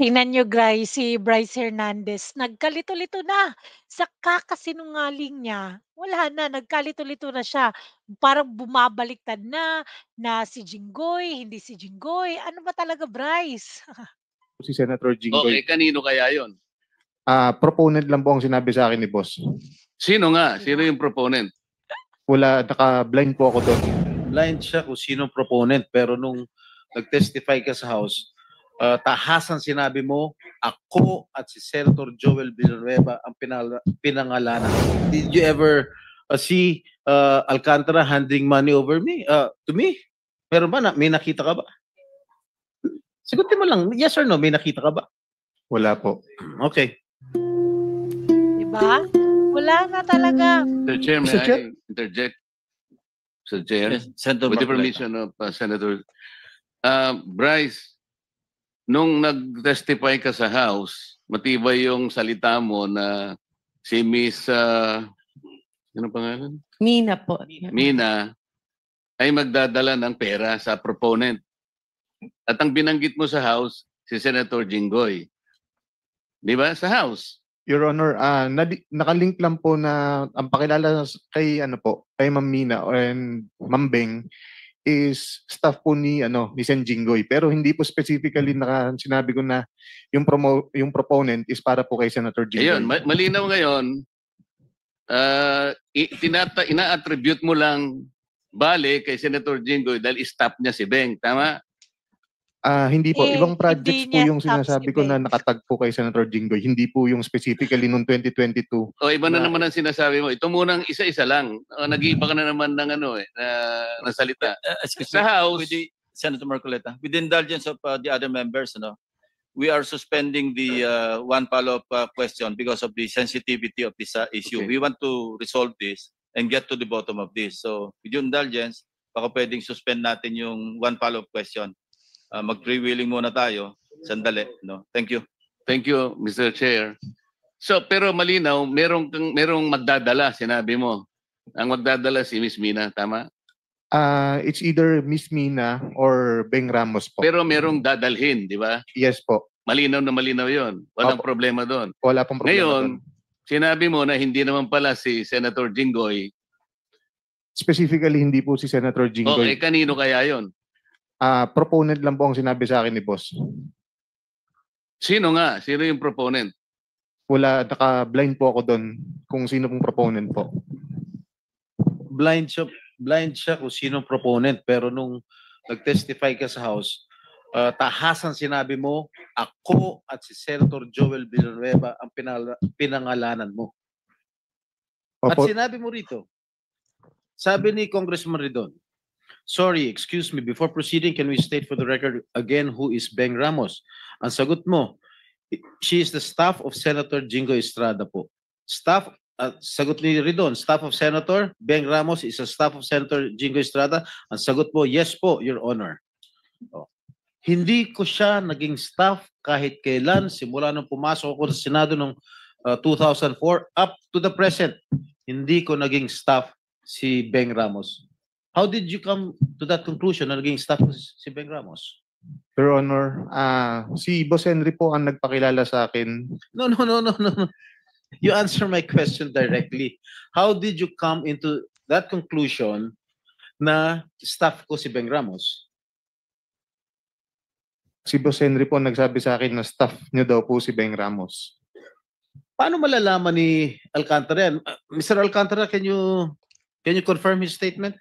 Tingnan niyo guys, si Bryce Hernandez nagkalito-lito na sa kakasinungaling niya. Wala na, nagkalito-lito na siya. Parang bumabaliktad na si Jinggoy, hindi si Jinggoy. Ano ba talaga, Bryce? Si Senator Jinggoy. Okay, kanino kaya yon? Proponent lang po ang sinabi sa akin ni boss. Sino nga? Sino yung proponent? Wala, naka-blind po ako doon. Blind siya kung sino proponent, pero nung nag-testify ka sa House, tahasan sinabi mo, ako at si Senator Joel Villanueva ang pinangalanan. Did you ever see Alcantara handing money over me? To me? Pero ba, may nakita ka ba? Sagutin mo lang, yes or no, may nakita ka ba? Wala po. Okay. Diba? Wala na talaga. Mr. Chair, may Mr. Chair? I interject? Mr. Chair, Yes, Senator with the Marcoleta. permission of Senator. Bryce, nung nag-testify ka sa House, matibay yung salita mo na si Miss, ano pangalan? Mina po. Mina, ay magdadala ng pera sa proponent. At ang binanggit mo sa House, si Senator Jinggoy. Di ba? Sa House. Your Honor, nakalink lang po na ang pakilala kay kay Ma'am Mina and Ma'am Beng is staff po ni Sen Jinggoy, pero hindi po specifically sinabi ko na yung proponent is para po kay Senator Jinggoy. Ayun, malinaw ngayon, ina-attribute mo lang bale kay Senator Jinggoy dahil stop niya si Beng, tama? Hindi po, ibang projects hindi po niya yung staff sinasabi si ko na Beng. nakatag po kay Senator Jinggoy, hindi po yung specifically noong 2022. O iba na naman ang sinasabi mo. Ito munang isa-isa lang. Nag-iiba ka na naman ng na salita. Excuse Sa me, House, with the, Senator Marcoleta, with the indulgence of the other members, we are suspending the one follow-up question because of the sensitivity of this issue. Okay. We want to resolve this and get to the bottom of this. So, with your indulgence, baka pwedeng suspend natin yung one follow-up question. Mag-freewheeling muna tayo. Sandali. No? Thank you. thank you, Mr. Chair. So, pero malinaw, merong magdadala, sinabi mo. Ang magdadala si Miss Mina, tama? It's either Miss Mina or Beng Ramos po. Pero merong dadalhin, di ba? Yes po. Malinaw na malinaw yon. Walang Opo. problema doon. Wala pong problema Ngayon, doon. sinabi mo na hindi naman pala si Senator Jinggoy. Specifically, hindi po si Senator Okay, Jinggoy. kanino kaya yon? Proponent lang po ang sinabi sa akin ni boss. Sino nga? Sino yung proponent? Wala, naka-blind po ako doon kung sino pong proponent po. Blind siya kung sino proponent, pero nung nag-testify ka sa House, tahasan sinabi mo, ako at si Senator Joel Villanueva ang pinangalanan mo. At Opo, sinabi mo rito, sabi ni Congressman Ridon, sorry, excuse me, before proceeding, can we state for the record again who is Beng Ramos? Ang sagot mo, she is the staff of Senator Jinggoy Estrada po. Staff, sagot ni Ridon, staff of Senator Beng Ramos is a staff of Senator Jinggoy Estrada. Ang sagot mo, yes po, Your Honor. Oh. Hindi ko siya naging staff kahit kailan, simula nung pumasok ako sa Senado noong 2004 up to the present. Hindi ko naging staff si Beng Ramos. How did you come to that conclusion na naging staff ko si Beng Ramos? Your Honor, si Boss Henry po ang nagpakilala sa akin. No. You answer my question directly. How did you come into that conclusion na staff ko si Beng Ramos? Si Boss Henry po ang nagsabi sa akin na staff niyo daw po si Beng Ramos. Paano malalaman ni Alcantara yan? Mr. Alcantara, can you confirm his statement?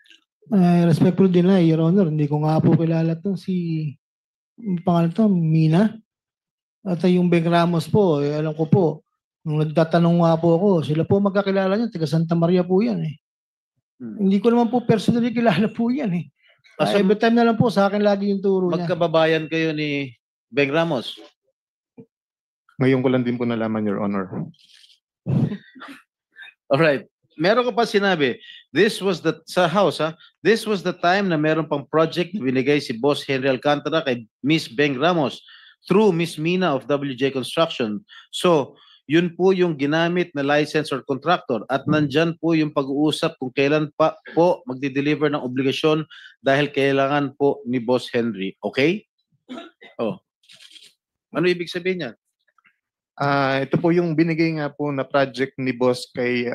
Respectful din na, Your Honor. Hindi ko nga po kilala itong yung pangalan to, Mina. At yung Beng Ramos po, alam ko po, nung nagtatanong nga po ako, sila po magkakilala niya, taga Santa Maria po yan eh. Hindi ko naman po personally kilala po yan eh. So, Every time na lang po, sa akin lagi yung turo niya. magkababayan kayo ni Beng Ramos? Ngayon ko lang din po nalaman, Your Honor. Alright. Meron ka pa sinabi, this was the, sa House this was the time na meron pang project na binigay si Boss Henry Alcantara kay Miss Beng Ramos through Miss Mina of WJ Construction. So, yun po yung ginamit na license or contractor at nandyan po yung pag-uusap kung kailan pa po magdi-deliver ng obligasyon dahil kailangan po ni Boss Henry. Okay? Oh. Ano ibig sabihin niyan? Ito po yung binigay nga po na project ni boss kay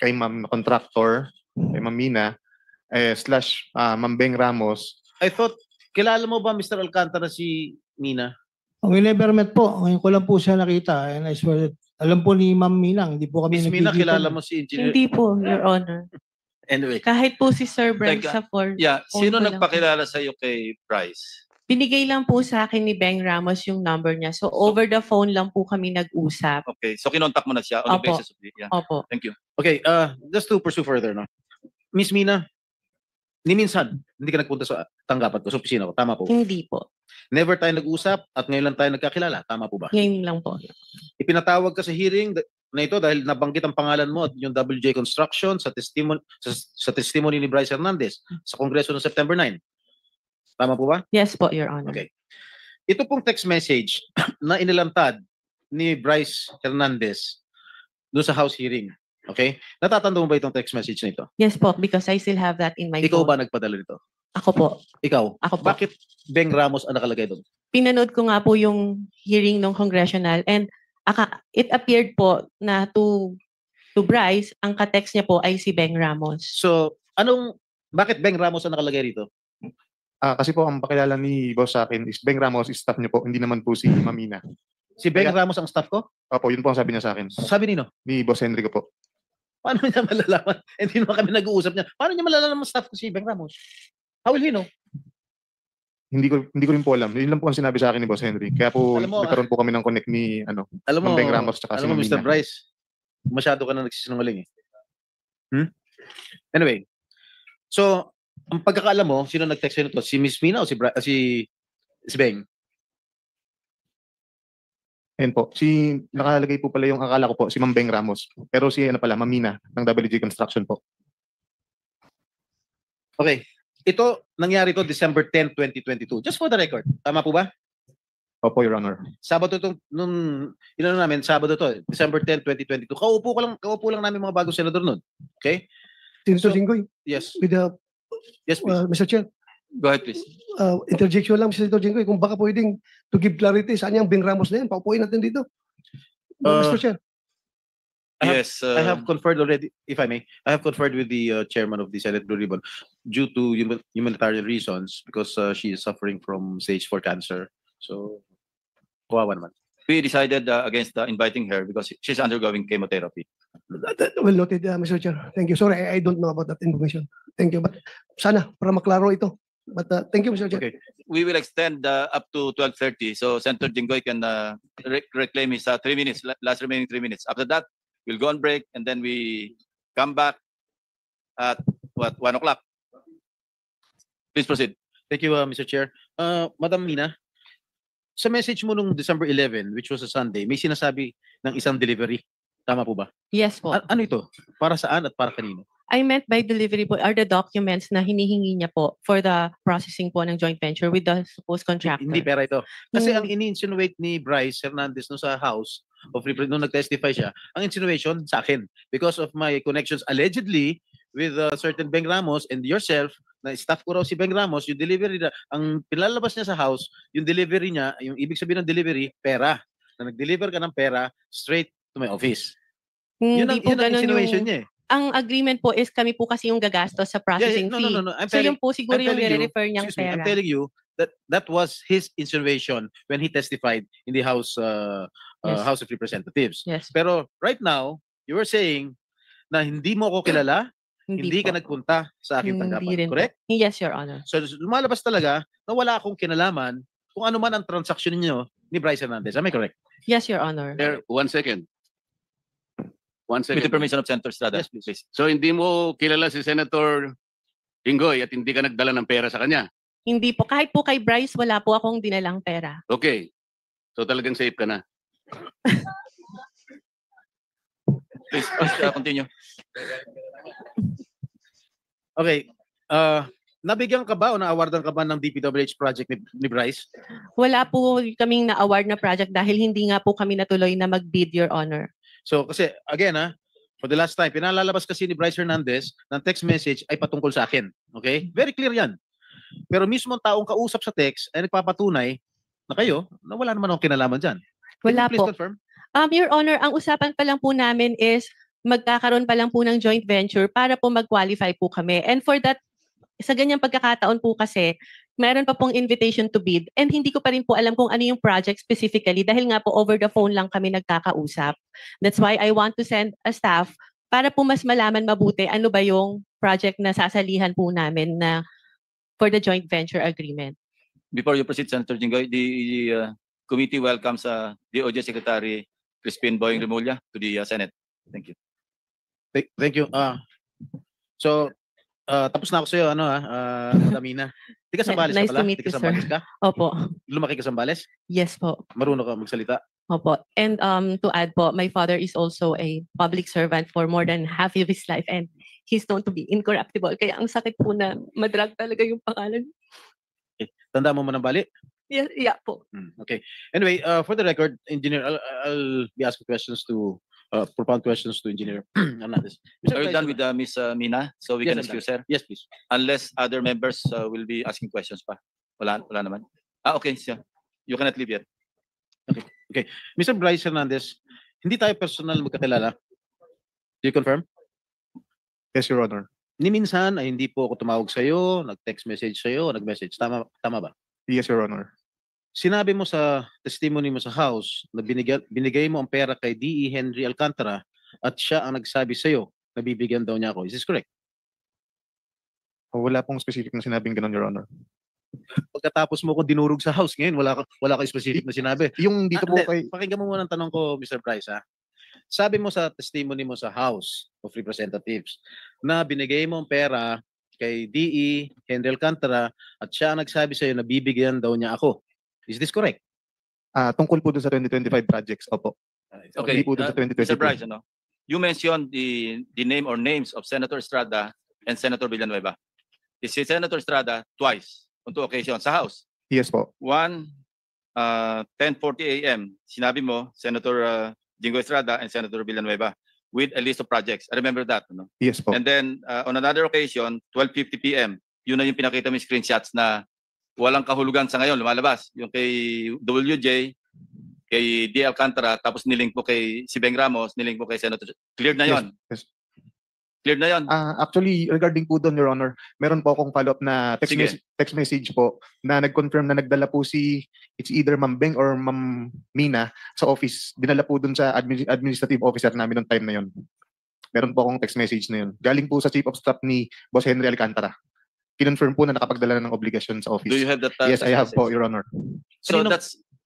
kay ma'am na contractor, kay Ma'am Mina, slash Ma'am Beng Ramos. I thought, kilala mo ba Mr. Alcantara si Mina? We never met po. Ngayon ko lang po siya nakita. And I swear, alam po ni Ma'am Minang, hindi po kami Miss Mina, nagkikita. kilala mo si Engineer? Hindi po, Your Honor. Anyway, Kahit po si Sir Bryce Teka, sa for Yeah, phone sino ko lang nagpakilala sa iyo kay Bryce? binigay lang po sa akin ni Beng Ramos yung number niya. So over the phone lang po kami nag-usap. Okay, so kinontak mo na siya on the Opo. basis of yeah. Opo. Thank you. okay, just to pursue further, no? Miss Mina, ni minsan, hindi ka nagpunta sa tanggapan ko, sa opisina ko, tama po? Hindi po. Never tayo nag-usap at ngayon lang tayo nagkakilala, tama po ba? Ngayon lang po. Ipinatawag ka sa hearing na ito dahil nabanggit ang pangalan mo at yung WJ Construction sa testimony ni Bryce Hernandez sa Kongreso noong September 9. Tama po ba? Yes po, Your Honor. Okay. Ito pong text message na inilantad ni Bryce Hernandez doon sa House hearing. Okay? Natatanda mo ba itong text message na ito? Yes po, because I still have that in my Ikaw phone. ba nagpadala nito? Ako po. Ikaw? Ako po. Bakit Beng Ramos ang nakalagay doon? Pinanood ko nga po yung hearing ng congressional and it appeared po na to Bryce, ang ka-text niya po ay si Beng Ramos. So, bakit Beng Ramos ang nakalagay rito? Kasi po ang pakilala ni boss sa akin is Beng Ramos is staff niyo po, hindi naman po si Ma'am Mina. Si Beng Ramos ang staff ko? Opo, yun po ang sabi niya sa akin. Sabi nino? Ni Boss Henry ko po. Paano niya malalaman? Hindi naman kami nag-uusap niya. Paano niya malalaman staff ko si Beng Ramos? How will he know? Hindi ko rin po alam. Yun lang po ang sinabi sa akin ni Boss Henry. Kaya po Alam mo, nagkaroon po kami ng connect ni Alam mo, Ma'am Beng Ramos tsaka si alam mo, Ma'am Mr. Mina. Bryce, masyado ka na nagsisinungaling eh. Anyway, so, ang pagkakaalam mo, sino nag-text sa'yo nito? Si Miss Mina o si Beng? Ayun po. Nakalagay po pala yung akala ko po, si Ma'am Beng Ramos. Pero si Ma'am Mina ng WG Construction po. Okay. Ito, nangyari to December 10, 2022. Just for the record. Tama po ba? Opo, Your Honor. Sabado to, Sabado to, December 10, 2022. Kaupo lang namin mga bagong senador nun. Okay? Senator So- Jinggoy, Yes. with the, Yes, please. Mr. Chair, Go ahead, please. interjection lang, Senator Jinggoy, kung baka pwedeng to give clarity saan yung Beng Ramos na yan, paupuin natin dito. Mr. Chair, Yes. I have conferred already, if I may, I have conferred with the chairman of the Senate Blue Ribbon due to humanitarian reasons because she is suffering from stage 4 cancer. So, kawawa naman. We decided against inviting her because she's undergoing chemotherapy. well noted, Mr. Chair. Thank you. Sorry, I don't know about that information. Thank you. But sana, para maklaro ito. But thank you, Mr. Chair. Okay. We will extend up to 12:30. So Senator Jinggoy can reclaim his 3 minutes, last remaining 3 minutes. After that, we'll go on break and then we come back at 1 o'clock. Please proceed. Thank you, Mr. Chair. Madam Mina, sa message mo nung December 11, which was a Sunday, may sinasabi ng isang delivery. Tama po ba? Yes po. Ano ito? Para saan at para kanino? I meant by delivery po are the documents na hinihingi niya po for the processing po ng joint venture with the supposed contractor. Hindi pera ito. Kasi Hmm. ang ini-insinuate ni Bryce Hernandez no sa House of nung nag-testify siya, ang insinuation sa akin because of my connections allegedly with certain Beng Ramos and yourself na staff ko raw si Beng Ramos, yung delivery na, ang pinalabas niya sa House, yung delivery niya, yung ibig sabihin ng delivery, pera. Na nag-deliver ka ng pera straight to my office. Yun Hindi ang, po yun ang ganun insinuation yung, niya eh. ang agreement po is kami po kasi yung gagastos sa processing No, fee. no, no, no. I'm So telling- yun po siguro I'm yung telling you, nire-refer niyang excuse me, I'm pera. telling you that that was his insinuation when he testified in the House Yes. House of Representatives. Yes. Pero right now, you were saying na hindi mo ako kilala, hindi ka po. nagpunta sa aking Hindi tanggapan. rin po. Correct? Yes, Your Honor. So lumalabas talaga na wala akong kinalaman kung ano man ang transaksyon ninyo ni Bryce Hernandez. Am I correct? Yes, Your Honor. There, 1 second. 1 With the second. permission of Senator Estrada. Yes, please. please. So hindi mo kilala si Senator Jinggoy at hindi ka nagdala ng pera sa kanya. Hindi po. Kahit po kay Bryce, wala po akong dinalang pera. Okay. So talagang safe ka na. Please, continue. Okay. Nabigyan ka ba o na-awardan ka ba ng DPWH project ni Bryce? Wala po kaming na-award na project dahil hindi nga po kami natuloy na mag-bid, Your Honor. So kasi again for the last time, pinalalabas kasi ni Bryce Hernandez ng text message ay patungkol sa akin. Okay? Very clear yan. Pero mismo ang taong kausap sa text ay nagpapatunay na kayo na wala naman akong kinalaman dyan. Can you Wala please po. confirm? Your Honor, ang usapan pa lang po namin is magkakaroon pa lang po ng joint venture para po mag-qualify po kami. And for that, sa ganyang pagkakataon po kasi, meron pa pong invitation to bid and hindi ko pa rin po alam kung ano yung project specifically dahil nga po over the phone lang kami nagkakausap. That's why I want to send a staff para po mas malaman mabuti ano ba yung project na sasalihan po namin na for the joint venture agreement. Before you proceed, Senator Jinggoy, the committee welcomes DOJ Secretary Crispin Boying Remulla to the Senate. Thank you. Thank you. So, tapos na ako sa'yo, Damina. Di ka Sambales Nice ka pala? to meet Di ka you, sir. Sambales ka? Opo. Lumaki ka Sambales? Yes po. Marunong ka magsalita? Opo. And to add po, my father is also a public servant for more than half of his life and he's known to be incorruptible. Kaya ang sakit po na madrag talaga yung pangalan. Tanda mo man ang bali? Yeah po. Okay. Anyway, for the record, Engineer, I'll be asking questions to, propound questions to Engineer Hernandez. Are you done with Ms. Mina? So we Yes, can I'm done. excuse her? Yes, please. Unless other members will be asking questions pa. Wala naman. Okay, so you cannot leave yet. Mr. Bryce Hernandez, hindi tayo personal magkakilala. Do you confirm? Yes, Your Honor. Ni minsan ay hindi po ako tumawag sa'yo, nag-text message sa'yo, nag-message. Tama ba? Yes, Your Honor. Sinabi mo sa testimony mo sa House na binigay mo ang pera kay D.E. Henry Alcantara at siya ang nagsabi sa'yo na bibigyan daw niya ako. Is this correct? Wala pong specific na sinabing ganun, Your Honor. Pagkatapos mo ko dinurog sa House ngayon, wala ka specific na sinabi. Yung dito po Hindi, kay... pakinggan mo muna ang tanong ko, Mr. Bryce, ha? Sabi mo sa testimony mo sa House of Representatives na binigay mo ang pera kay D.E. Henry Alcantara at siya ang nagsabi sa'yo na bibigyan daw niya ako. Is this correct? Tungkol po dun sa 2025 projects, opo. Okay, Hindi po dun sa 2022. Mr. Bryce, you mentioned the name or names of Senator Estrada and Senator Villanueva. Is si Senator Estrada twice on two occasions sa House. Yes po. One, 10:40 a.m. Sinabi mo, Senator Jingo Estrada and Senator Villanueva with a list of projects. I remember that. Yes po. And then on another occasion, 12:50 p.m., yun na yung pinakita mo yung screenshots na walang kahulugan sa ngayon, lumalabas. Yung kay WJ, kay D. Alcantara, tapos nilink mo kay si Beng Ramos, nilink mo kay Senator. Clear na yon. Yes. Clear na yon. Actually, regarding po doon, Your Honor, meron po akong follow-up na Sige. text message po na nag-confirm na nagdala po it's either Ma'am Beng or Ma'am Mina sa office. Dinala po doon sa administrative officer namin noong time na yon. Meron po akong text message na yun. Galing po sa Chief of Staff ni Boss Henry Alcantara. Kinonfirm po na nakapagdala ng obligasyon sa office. Do you have that? Yes, I have po, Your Honor. So Kanino-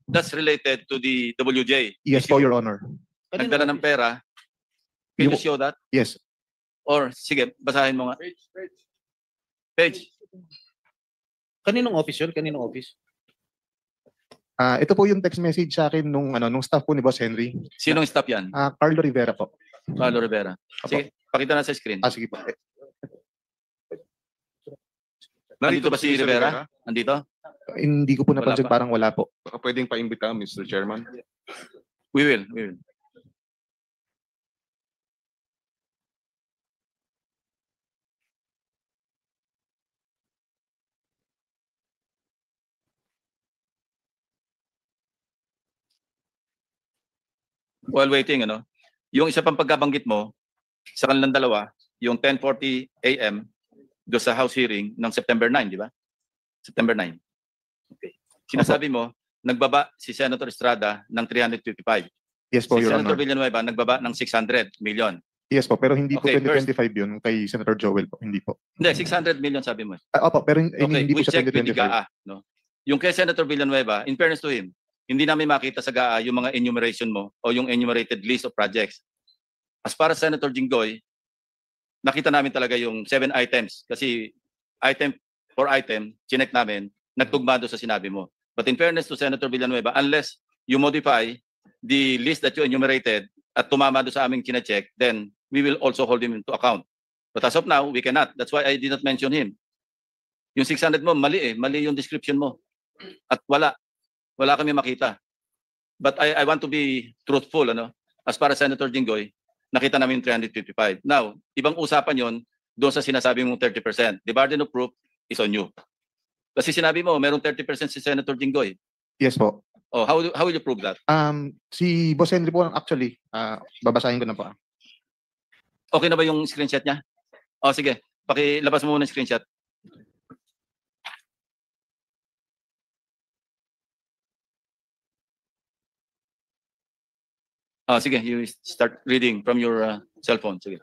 that's related to the WJ. Yes po, Your Honor. Nagdala ng pera. Can you show that? Yes. Or, sige, basahin mo nga. Page. Kaninong office yun? Kaninong office? Ito po yung text message sa akin nung staff po ni Boss Henry. Sinong staff yan? Carlo Rivera po. Carlo Rivera. Sige, pakita na sa screen. Sige po. Nandito ba si Rivera? Nandito? Hindi ko po Wala napansin, pa. parang wala po. Baka pwedeng paimbita, Mr. Chairman. We will. While waiting, yung isa pang pagkabanggit mo, sa kanilang dalawa, yung 10:40 a.m. do sa House hearing ng September 9, di ba? September 9. Okay. Sinasabi mo, nagbaba si Senator Estrada ng 355. Yes po, Si Your Senator Honor. Villanueva nagbaba ng 600 million. Yes po, pero hindi po Okay, 2025 yun kay Senator Joel po. Hindi po. Hindi, 600 million sabi mo. Opo, pero Okay, hindi we po sa check with the 2025. GAA. No? Yung kay Senator Villanueva, in fairness to him, hindi namin makita sa GAA yung mga enumeration mo o yung enumerated list of projects. As para sa Senator Jinggoy, nakita namin talaga yung 7 items kasi item for item, chinek namin, nagtugma doon sa sinabi mo. But in fairness to Senator Villanueva, unless you modify the list that you enumerated at tumama doon sa aming chinecheck, then we will also hold him into account. But as of now, we cannot. That's why I did not mention him. Yung 600 mo, mali mali yung description mo. At wala kami makita. But I want to be truthful, as para Senator Jinggoy, nakita namin yung 355. Now, ibang usapan yon doon sa sinasabi mong 30%. The burden of proof is on you. Kasi sinabi mo, merong 30% si Senator Jinggoy. Yes po. Oh, how will you prove that? Si Boss Henry po actually, babasahin ko na po. Okay na ba yung screenshot niya? Oh, sige. Pakilabas mo muna yung screenshot. Oh, sige. You start reading from your cell phone. Sige.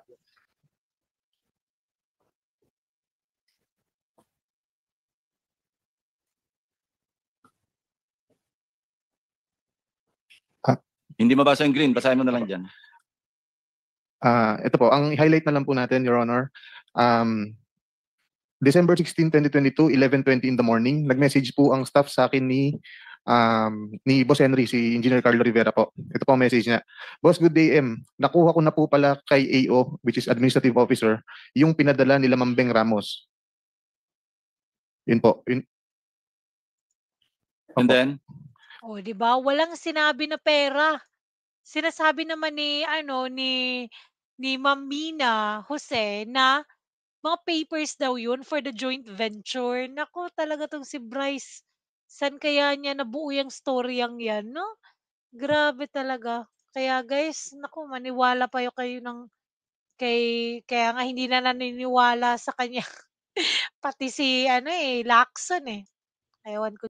Hindi mabasa yung green. Basahin mo na lang dyan. Ito po, ang highlight na lang po natin, Your Honor. December 16, 2022, 11:20 in the morning, nag-message po ang staff sa akin ni Boss Henry, si Engineer Carlo Rivera po. Ito po ang message niya. Boss, good day, M. Nakuha ko na po pala kay AO, which is Administrative Officer, yung pinadala nila Ma'am Beng Ramos. Yun po. Yun. And Opo. then, Oh, 'di ba? Walang sinabi na pera. Sinasabi naman ni Ma'am Mina Jose na mga papers daw 'yun for the joint venture. Naku, talaga 'tong si Bryce. Saan kaya niya nabuo yang storyang 'yan, 'no? Grabe talaga. Kaya guys, naku, maniwala pa kayo kaya nga hindi na naniniwala sa kanya pati si Lacson, eh. Ewan ko